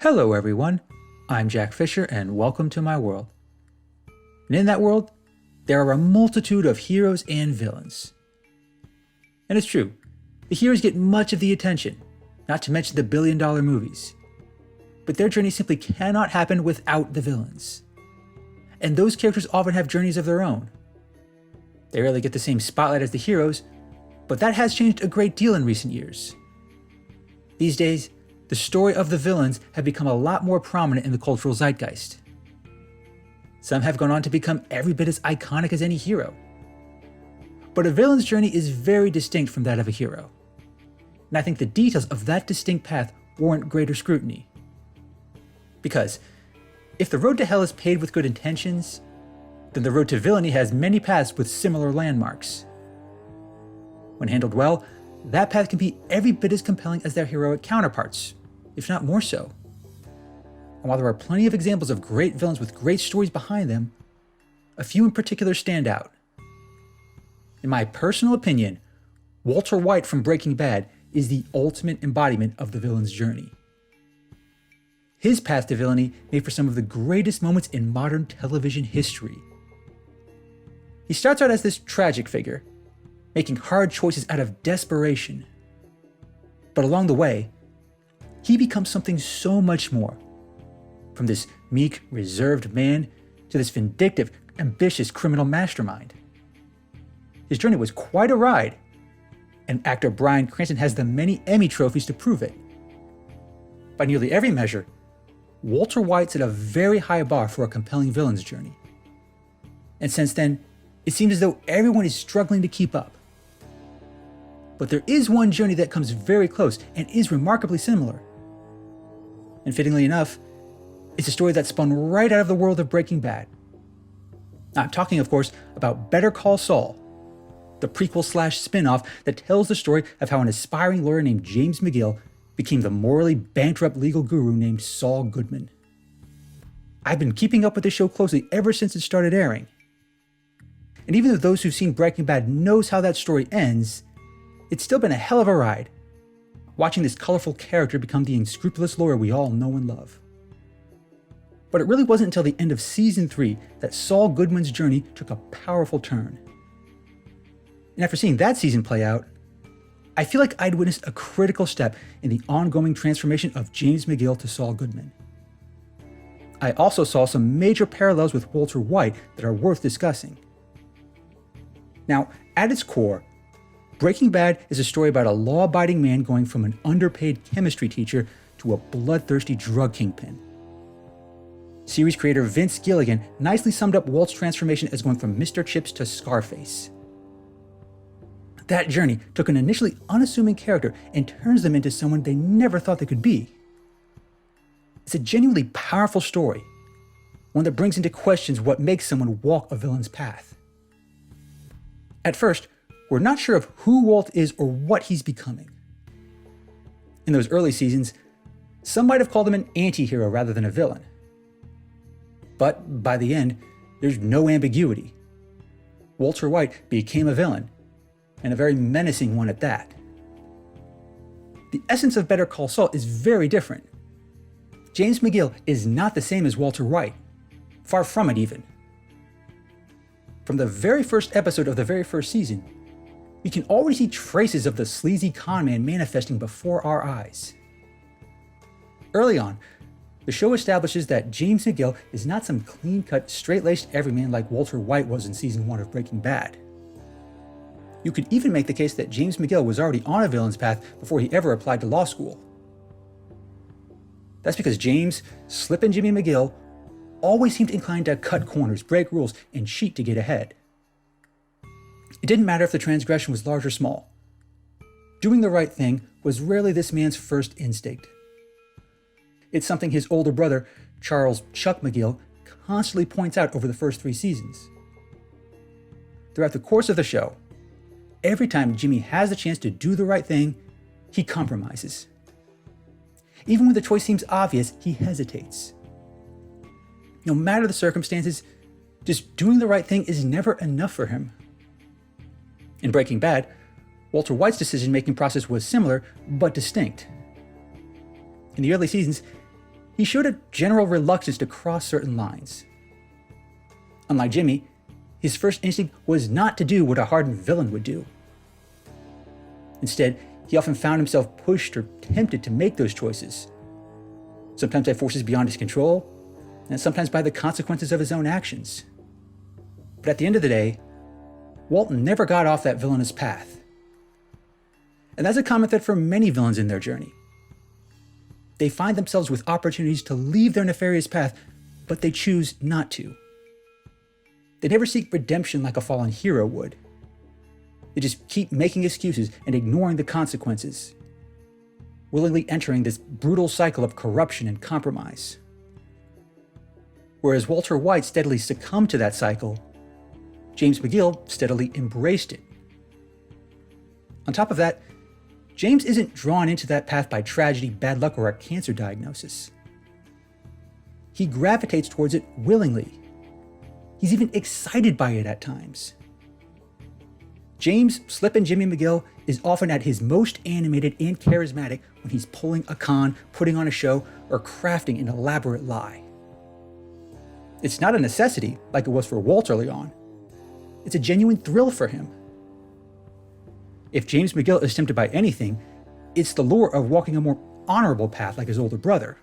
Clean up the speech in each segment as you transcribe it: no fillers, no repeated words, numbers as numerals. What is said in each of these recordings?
Hello everyone, I'm Jack Fisher and welcome to my world. And in that world, there are a multitude of heroes and villains. And it's true, the heroes get much of the attention, not to mention the billion-dollar movies. But their journey simply cannot happen without the villains. And those characters often have journeys of their own. They rarely get the same spotlight as the heroes, but that has changed a great deal in recent years. These days, the story of the villains have become a lot more prominent in the cultural zeitgeist. Some have gone on to become every bit as iconic as any hero. But a villain's journey is very distinct from that of a hero. And I think the details of that distinct path warrant greater scrutiny. Because if the road to hell is paved with good intentions, then the road to villainy has many paths with similar landmarks. When handled well, that path can be every bit as compelling as their heroic counterparts, if not more so. And while there are plenty of examples of great villains with great stories behind them, a few in particular stand out. In my personal opinion, Walter White from Breaking Bad is the ultimate embodiment of the villain's journey. His path to villainy made for some of the greatest moments in modern television history. He starts out as this tragic figure, making hard choices out of desperation. But along the way, he becomes something so much more. From this meek, reserved man to this vindictive, ambitious criminal mastermind. His journey was quite a ride, and actor Bryan Cranston has the many Emmy trophies to prove it. By nearly every measure, Walter White set a very high bar for a compelling villain's journey. And since then, it seems as though everyone is struggling to keep up. But there is one journey that comes very close and is remarkably similar. And fittingly enough, it's a story that spun right out of the world of Breaking Bad. I'm talking, of course, about Better Call Saul, the prequel/spin-off that tells the story of how an aspiring lawyer named James McGill became the morally bankrupt legal guru named Saul Goodman. I've been keeping up with this show closely ever since it started airing. And even though those who've seen Breaking Bad knows how that story ends, it's still been a hell of a ride, watching this colorful character become the unscrupulous lawyer we all know and love. But it really wasn't until the end of Season 3 that Saul Goodman's journey took a powerful turn. And after seeing that season play out, I feel like I'd witnessed a critical step in the ongoing transformation of James McGill to Saul Goodman. I also saw some major parallels with Walter White that are worth discussing. Now, at its core, Breaking Bad is a story about a law-abiding man going from an underpaid chemistry teacher to a bloodthirsty drug kingpin. Series creator Vince Gilligan nicely summed up Walt's transformation as going from Mr. Chips to Scarface. That journey took an initially unassuming character and turns them into someone they never thought they could be. It's a genuinely powerful story, one that brings into questions what makes someone walk a villain's path. At first, we're not sure of who Walt is or what he's becoming. In those early seasons, some might have called him an anti-hero rather than a villain. But by the end, there's no ambiguity. Walter White became a villain, and a very menacing one at that. The essence of Better Call Saul is very different. James McGill is not the same as Walter White, far from it even. From the very first episode of the very first season, we can already see traces of the sleazy conman manifesting before our eyes. Early on, the show establishes that James McGill is not some clean-cut, straight-laced everyman like Walter White was in Season 1 of Breaking Bad. You could even make the case that James McGill was already on a villain's path before he ever applied to law school. That's because James, Slippin' Jimmy McGill, always seemed inclined to cut corners, break rules, and cheat to get ahead. It didn't matter if the transgression was large or small. Doing the right thing was rarely this man's first instinct. It's something his older brother, Charles Chuck McGill, constantly points out over the first 3 seasons. Throughout the course of the show, every time Jimmy has the chance to do the right thing, he compromises. Even when the choice seems obvious, he hesitates. No matter the circumstances, just doing the right thing is never enough for him. In Breaking Bad, Walter White's decision-making process was similar, but distinct. In the early seasons, he showed a general reluctance to cross certain lines. Unlike Jimmy, his first instinct was not to do what a hardened villain would do. Instead, he often found himself pushed or tempted to make those choices, sometimes by forces beyond his control, and sometimes by the consequences of his own actions. But at the end of the day, Walt never got off that villainous path. And that's a common thread for many villains in their journey. They find themselves with opportunities to leave their nefarious path, but they choose not to. They never seek redemption like a fallen hero would. They just keep making excuses and ignoring the consequences, willingly entering this brutal cycle of corruption and compromise. Whereas Walter White steadily succumbed to that cycle, James McGill steadily embraced it. On top of that, James isn't drawn into that path by tragedy, bad luck, or a cancer diagnosis. He gravitates towards it willingly. He's even excited by it at times. James Slippin' Jimmy McGill is often at his most animated and charismatic when he's pulling a con, putting on a show, or crafting an elaborate lie. It's not a necessity like it was for Walt early on. It's a genuine thrill for him. If James McGill is tempted by anything, it's the lure of walking a more honorable path like his older brother.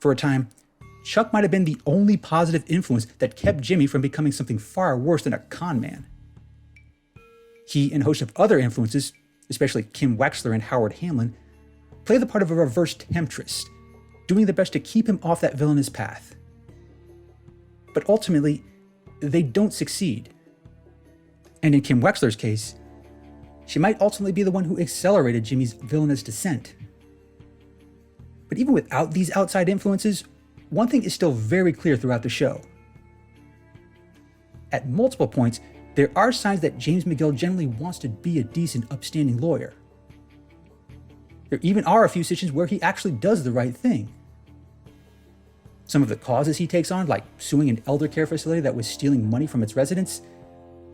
For a time, Chuck might have been the only positive influence that kept Jimmy from becoming something far worse than a con man. He and a host of other influences, especially Kim Wexler and Howard Hamlin, play the part of a reverse temptress, doing their best to keep him off that villainous path. But ultimately, they don't succeed. And in Kim Wexler's case, she might ultimately be the one who accelerated Jimmy's villainous descent. But even without these outside influences, one thing is still very clear throughout the show. At multiple points, there are signs that James McGill generally wants to be a decent, upstanding lawyer. There even are a few situations where he actually does the right thing. Some of the causes he takes on, like suing an elder care facility that was stealing money from its residents,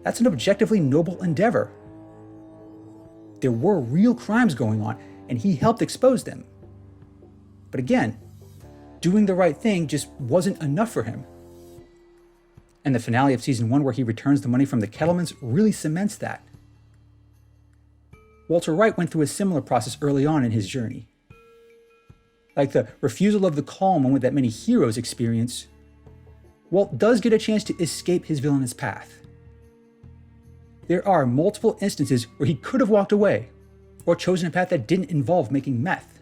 that's an objectively noble endeavor. There were real crimes going on, and he helped expose them. But again, doing the right thing just wasn't enough for him. And the finale of season 1, where he returns the money from the Kettlemans, really cements that. Walter White went through a similar process early on in his journey. Like the refusal of the call moment that many heroes experience, Walt does get a chance to escape his villainous path. There are multiple instances where he could have walked away, or chosen a path that didn't involve making meth.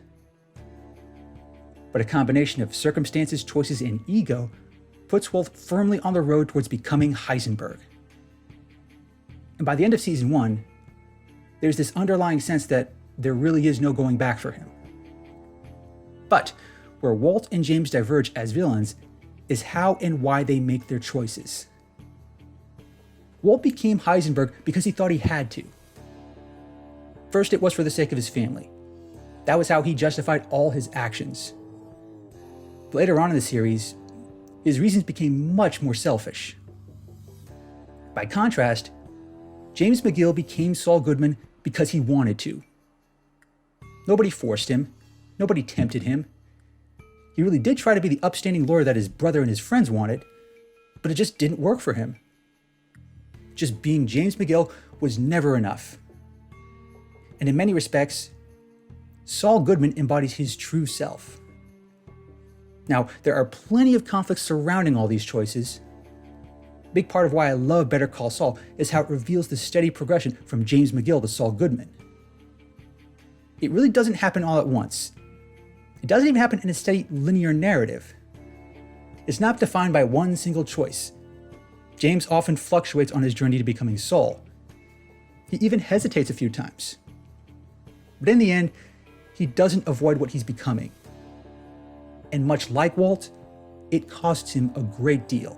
But a combination of circumstances, choices, and ego puts Walt firmly on the road towards becoming Heisenberg. And by the end of season 1, there's this underlying sense that there really is no going back for him. But where Walt and James diverge as villains is how and why they make their choices. Walt became Heisenberg because he thought he had to. First, it was for the sake of his family. That was how he justified all his actions. But later on in the series, his reasons became much more selfish. By contrast, James McGill became Saul Goodman because he wanted to. Nobody forced him. Nobody tempted him. He really did try to be the upstanding lawyer that his brother and his friends wanted, but it just didn't work for him. Just being James McGill was never enough. And in many respects, Saul Goodman embodies his true self. Now, there are plenty of conflicts surrounding all these choices. A big part of why I love Better Call Saul is how it reveals the steady progression from James McGill to Saul Goodman. It really doesn't happen all at once. It doesn't even happen in a steady linear narrative. It's not defined by one single choice. James often fluctuates on his journey to becoming Saul. He even hesitates a few times. But in the end, he doesn't avoid what he's becoming. And much like Walt, it costs him a great deal.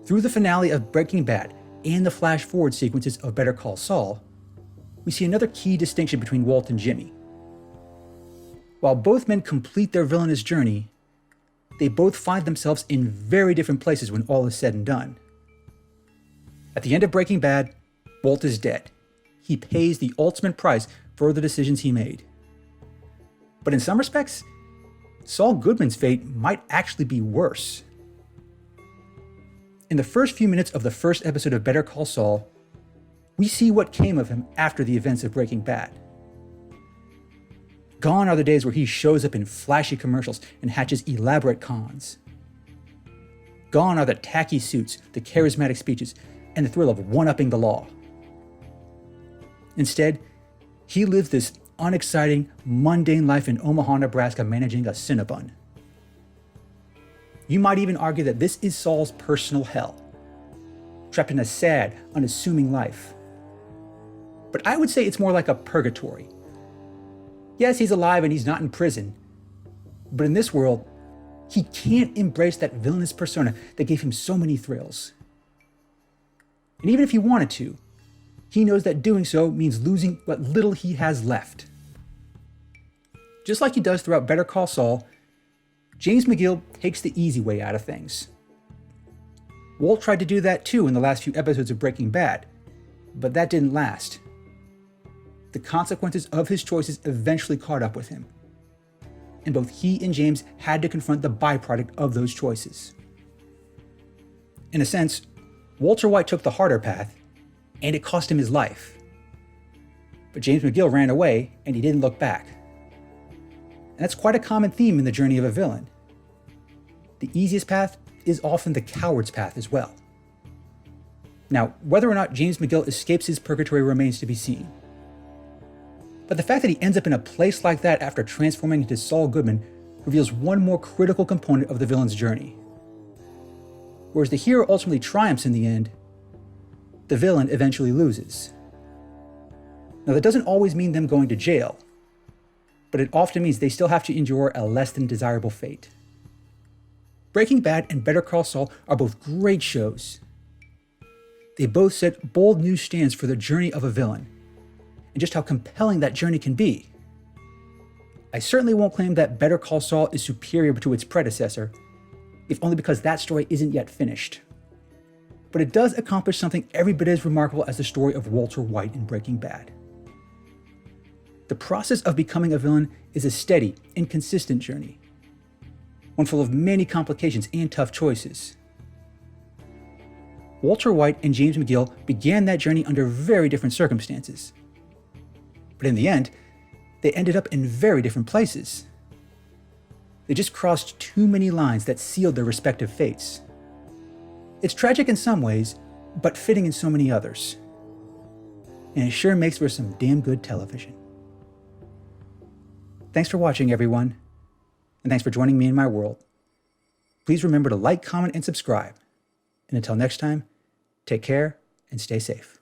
Through the finale of Breaking Bad and the flash-forward sequences of Better Call Saul, we see another key distinction between Walt and Jimmy. While both men complete their villainous journey, they both find themselves in very different places when all is said and done. At the end of Breaking Bad, Walt is dead. He pays the ultimate price for the decisions he made. But in some respects, Saul Goodman's fate might actually be worse. In the first few minutes of the first episode of Better Call Saul, we see what came of him after the events of Breaking Bad. Gone are the days where he shows up in flashy commercials and hatches elaborate cons. Gone are the tacky suits, the charismatic speeches, and the thrill of one-upping the law. Instead, he lives this unexciting, mundane life in Omaha, Nebraska, managing a Cinnabon. You might even argue that this is Saul's personal hell, trapped in a sad, unassuming life. But I would say it's more like a purgatory. Yes, he's alive and he's not in prison, but in this world, he can't embrace that villainous persona that gave him so many thrills. And even if he wanted to, he knows that doing so means losing what little he has left. Just like he does throughout Better Call Saul, James McGill takes the easy way out of things. Walt tried to do that too in the last few episodes of Breaking Bad, but that didn't last. The consequences of his choices eventually caught up with him, and both he and James had to confront the byproduct of those choices. In a sense, Walter White took the harder path, and it cost him his life. But James McGill ran away, and he didn't look back. And that's quite a common theme in the journey of a villain. The easiest path is often the coward's path as well. Now, whether or not James McGill escapes his purgatory remains to be seen. But the fact that he ends up in a place like that after transforming into Saul Goodman reveals one more critical component of the villain's journey. Whereas the hero ultimately triumphs in the end, the villain eventually loses. Now, that doesn't always mean them going to jail, but it often means they still have to endure a less than desirable fate. Breaking Bad and Better Call Saul are both great shows. They both set bold new stands for the journey of a villain, and just how compelling that journey can be. I certainly won't claim that Better Call Saul is superior to its predecessor, if only because that story isn't yet finished. But it does accomplish something every bit as remarkable as the story of Walter White in Breaking Bad. The process of becoming a villain is a steady and consistent journey, one full of many complications and tough choices. Walter White and James McGill began that journey under very different circumstances. But in the end, they ended up in very different places. They just crossed too many lines that sealed their respective fates. It's tragic in some ways, but fitting in so many others. And it sure makes for some damn good television. Thanks for watching, everyone, and thanks for joining me in my world. Please remember to like, comment, and subscribe. And until next time, take care and stay safe.